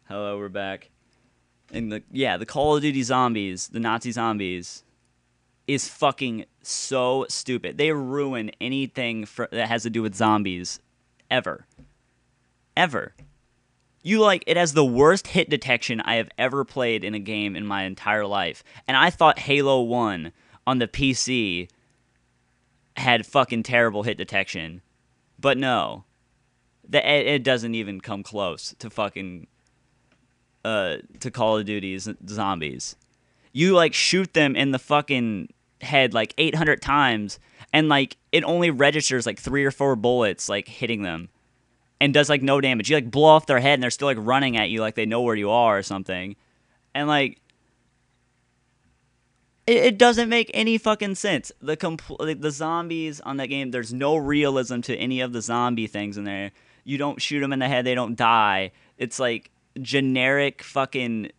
Hello, we're back. And the Call of Duty zombies, the Nazi zombies, is fucking so stupid. They ruin anything that has to do with zombies, ever, ever. It has the worst hit detection I have ever played in a game in my entire life. And I thought Halo 1 on the PC had fucking terrible hit detection, but no, it doesn't even come close to fucking to Call of Duty's zombies. You like shoot them in the fucking head like 800 times, and like it only registers like 3 or 4 bullets like hitting them, and does like no damage. You like blow off their head, and they're still like running at you like they know where you are or something, and like it doesn't make any fucking sense. The zombies on that game, there's no realism to any of the zombie things in there. You don't shoot them in the head, they don't die. It's like generic fucking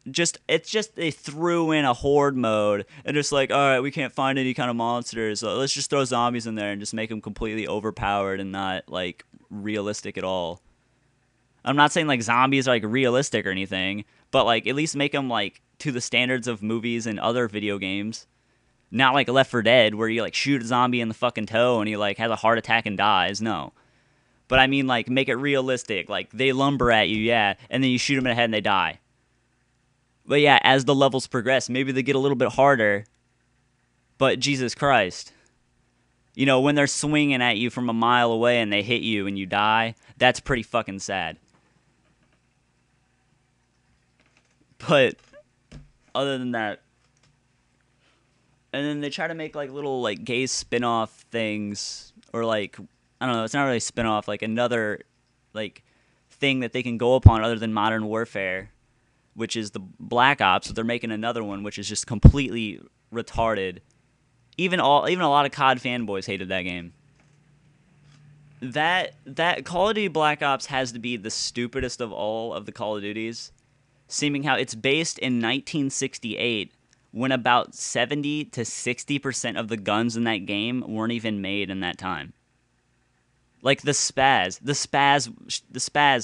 it's just they threw in a horde mode and just like, all right, we can't find any kind of monsters, so let's just throw zombies in there and just make them completely overpowered and not like realistic at all. I'm not saying like zombies are like realistic or anything, but like at least make them like to the standards of movies and other video games. Not like Left 4 Dead where you like shoot a zombie in the fucking toe and he like has a heart attack and dies. No. But I mean like make it realistic. Like they lumber at you, yeah, and then you shoot them in the head and they die. But yeah, as the levels progress, maybe they get a little bit harder. But Jesus Christ. You know, when they're swinging at you from a mile away and they hit you and you die, that's pretty fucking sad. But other than that, and then they try to make like little like gay spin-off things, or like I don't know, it's not really spin-off, like another like thing that they can go upon other than Modern Warfare, which is the Black Ops. But they're making another one which is just completely retarded. Even a lot of COD fanboys hated that game. That Call of Duty Black Ops has to be the stupidest of all of the Call of Duties, seeming how it's based in 1968 when about 70 to 60% of the guns in that game weren't even made in that time. Like the Spaz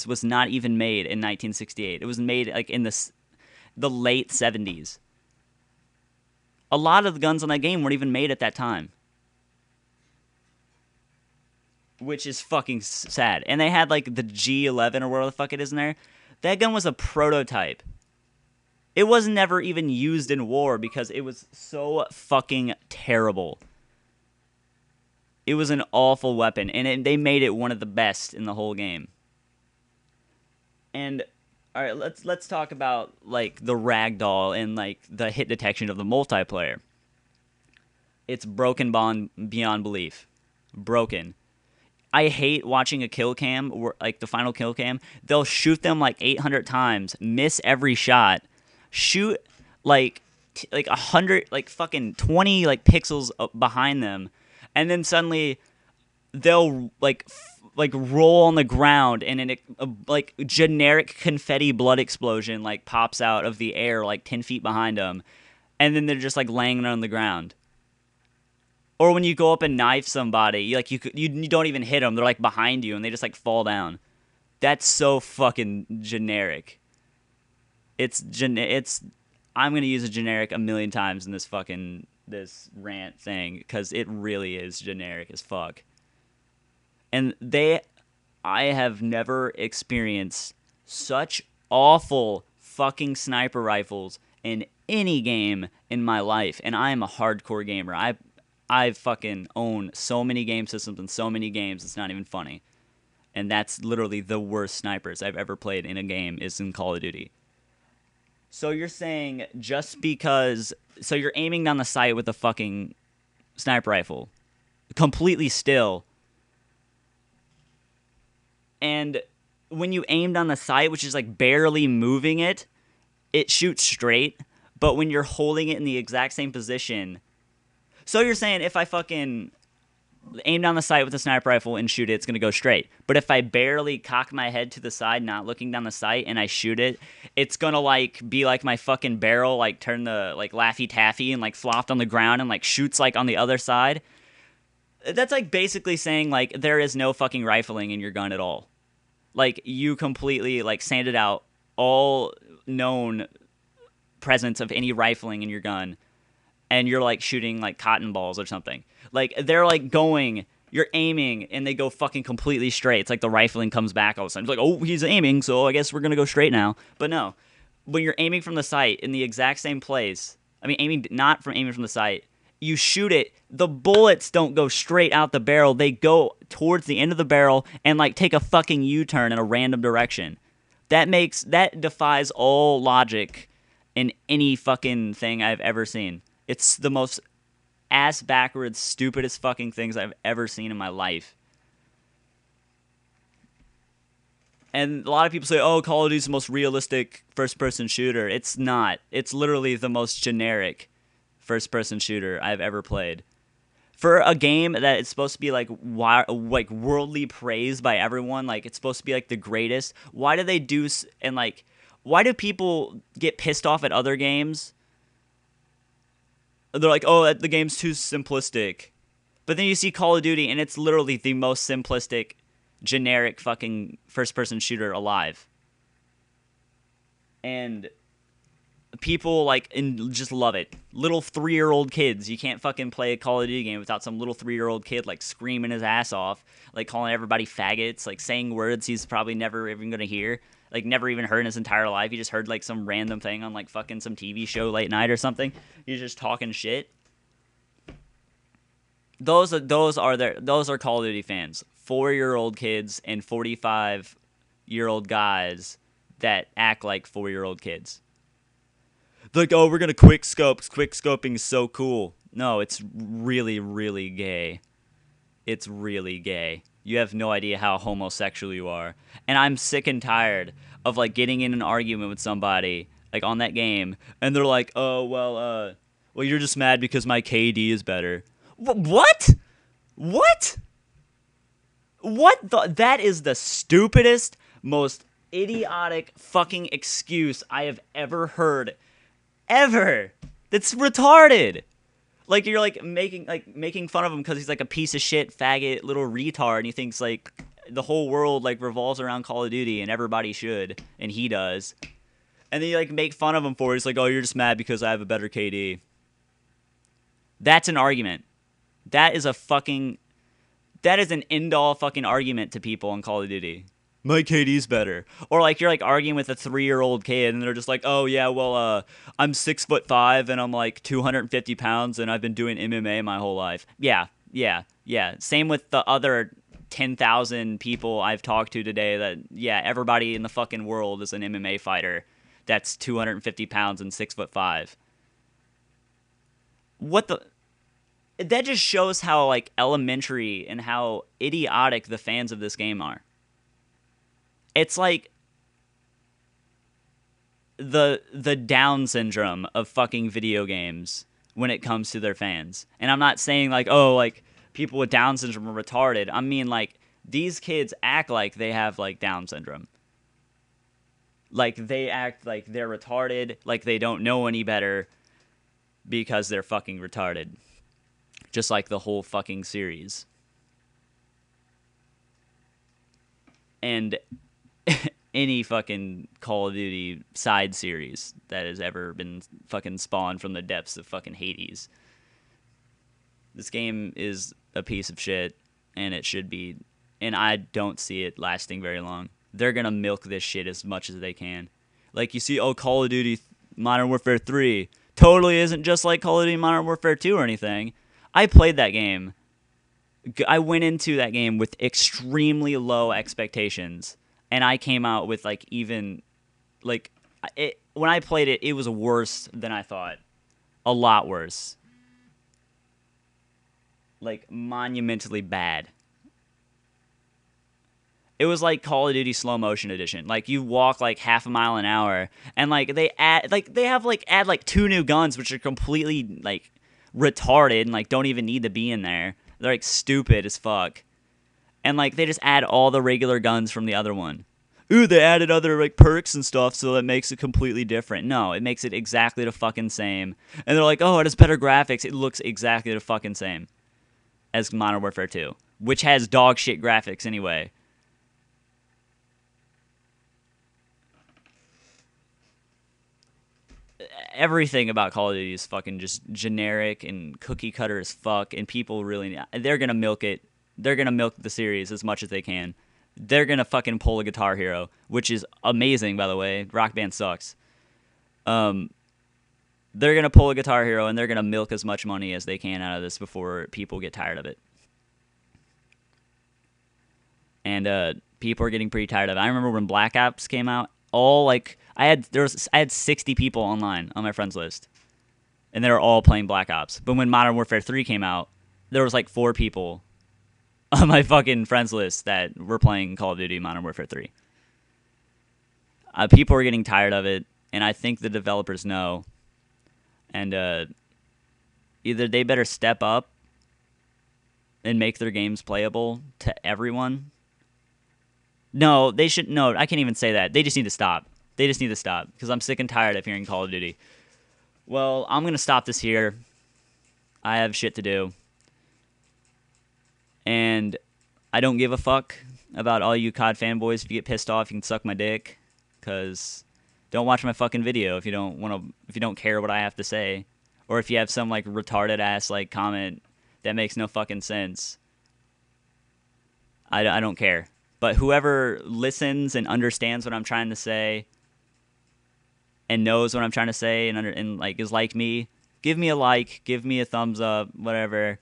was not even made in 1968. It was made like in the late 70s. A lot of the guns on that game weren't even made at that time, which is fucking sad. And they had like the G11 or whatever the fuck it is in there. That gun was a prototype. It was never even used in war because it was so fucking terrible. It was an awful weapon, and they made it one of the best in the whole game. And all right, let's talk about like the ragdoll and like the hit detection of the multiplayer. It's broken beyond belief. Broken. I hate watching a kill cam, like the final kill cam. They'll shoot them like 800 times, miss every shot, shoot like 100, like fucking 20 like pixels behind them, and then suddenly they'll like roll on the ground and like generic confetti blood explosion like pops out of the air like 10 feet behind them, and then they're just like laying on the ground. Or when you go up and knife somebody, you don't even hit them. They're like behind you and they just like fall down. That's so fucking generic. I'm going to use a generic a million times in this rant thing because it really is generic as fuck. And I have never experienced such awful fucking sniper rifles in any game in my life. And I am a hardcore gamer. I fucking own so many game systems and so many games, it's not even funny. And that's literally the worst snipers I've ever played in a game is in Call of Duty. So you're saying so you're aiming down the sight with a fucking sniper rifle, completely still. And when you aim down the sight, which is like barely moving it shoots straight. But when you're holding it in the exact same position, so you're saying if I fucking aim down the sight with a sniper rifle and shoot it, it's going to go straight. But if I barely cock my head to the side, not looking down the sight, and I shoot it, it's going to like be like my fucking barrel, like turn the like Laffy Taffy and like flopped on the ground and like shoots like on the other side. That's like basically saying like there is no fucking rifling in your gun at all. Like you completely like sanded out all known presence of any rifling in your gun, and you're like shooting like cotton balls or something. Like they're like going, you're aiming, and they go fucking completely straight. It's like the rifling comes back all of a sudden. It's like, oh, he's aiming, so I guess we're gonna go straight now. But no, when you're aiming from the sight in the exact same place, I mean, aiming from the sight, you shoot it. The bullets don't go straight out the barrel. They go towards the end of the barrel and like take a fucking U-turn in a random direction. That defies all logic in any fucking thing I've ever seen. It's the most ass backwards, stupidest fucking things I've ever seen in my life. And a lot of people say, oh, Call of Duty is the most realistic first-person shooter. It's not. It's literally the most generic first-person shooter I've ever played. For a game that is supposed to be like worldly praised by everyone, like it's supposed to be like the greatest, why do they do and like why do people get pissed off at other games? They're like, oh, the game's too simplistic. But then you see Call of Duty, and it's literally the most simplistic, generic fucking first-person shooter alive. And people like just love it. Little 3-year-old kids. You can't fucking play a Call of Duty game without some little 3-year-old kid like screaming his ass off, like calling everybody faggots, like saying words he's probably never even gonna hear. Like never even heard in his entire life. He just heard like some random thing on like fucking some TV show late night or something. He's just talking shit. Those are Call of Duty fans. 4-year-old kids and 45-year-old guys that act like 4-year-old kids. They're like, oh, we're gonna quick scope. Quick scoping is so cool. No, it's really, really gay. It's really gay. You have no idea how homosexual you are. And I'm sick and tired of like getting in an argument with somebody like on that game, and they're like, "Oh, well, you're just mad because my KD is better." What? What? That is the stupidest, most idiotic fucking excuse I have ever heard. Ever. That's retarded. Like you're like making fun of him because he's like a piece of shit faggot little retard, and he thinks like the whole world like revolves around Call of Duty and everybody should, and he does. And then you like make fun of him for it. He's like, oh, you're just mad because I have a better KD. That's an argument. That is an end-all fucking argument to people in Call of Duty. My KD's better. Or like you're like arguing with a 3-year-old kid, and they're just like, oh yeah, well, I'm 6'5" and I'm like 250 pounds, and I've been doing MMA my whole life. Yeah. Same with the other 10,000 people I've talked to today. That everybody in the fucking world is an MMA fighter that's 250 pounds and 6'5". What the? That just shows how like elementary and how idiotic the fans of this game are. It's like the Down syndrome of fucking video games when it comes to their fans. And I'm not saying like, oh, like people with Down syndrome are retarded. I mean like these kids act like they have like Down syndrome. Like they act like they're retarded, like they don't know any better because they're fucking retarded. Just like the whole fucking series. And any fucking Call of Duty side series that has ever been fucking spawned from the depths of fucking Hades. This game is a piece of shit, and it should be, and I don't see it lasting very long. They're gonna milk this shit as much as they can. Like you see, Call of Duty Modern Warfare 3 totally isn't just like Call of Duty Modern Warfare 2 or anything. I played that game. I went into that game with extremely low expectations, and I came out with like even like it when I played it, it was worse than I thought. A lot worse. Like monumentally bad. It was like Call of Duty Slow Motion Edition. Like you walk like half a mile an hour, and like they add 2 new guns which are completely like retarded and like don't even need to be in there. They're like stupid as fuck. And like they just add all the regular guns from the other one. Ooh, they added other like perks and stuff, so that makes it completely different. No, it makes it exactly the fucking same. And they're like, oh, it has better graphics. It looks exactly the fucking same as Modern Warfare 2, which has dog shit graphics anyway. everything about Call of Duty is fucking just generic and cookie cutter as fuck, and people really they're gonna milk it. They're gonna milk the series as much as they can. They're gonna fucking pull a Guitar Hero, which is amazing, by the way. Rock Band sucks. They're gonna pull a Guitar Hero and they're gonna milk as much money as they can out of this before people get tired of it. And people are getting pretty tired of it. I remember when Black Ops came out, all like I had 60 people online on my friends list, and they were all playing Black Ops. But when Modern Warfare 3 came out, there was like 4 people on my fucking friends list that were playing Call of Duty Modern Warfare 3. People are getting tired of it, and I think the developers know. And either they better step up and make their games playable to everyone. No, they should. No, I can't even say that. They just need to stop. They just need to stop because I'm sick and tired of hearing Call of Duty. Well, I'm going to stop this here. I have shit to do. And I don't give a fuck about all you COD fanboys. If you get pissed off, you can suck my dick. Because don't watch my fucking video if you don't care what I have to say. Or if you have some like retarded ass like comment that makes no fucking sense. I don't care. But whoever listens and understands what I'm trying to say and knows what I'm trying to say and like is like me, give me a like, give me a thumbs up, whatever,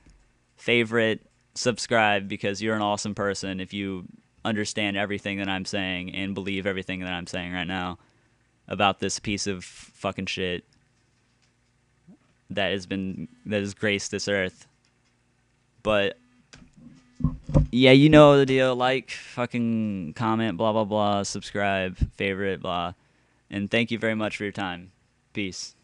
favorite, subscribe, because you're an awesome person if you understand everything that I'm saying and believe everything that I'm saying right now about this piece of fucking shit that has graced this earth. But yeah, you know the deal. Like, fucking comment, blah, blah, blah, subscribe, favorite, blah. And thank you very much for your time. Peace.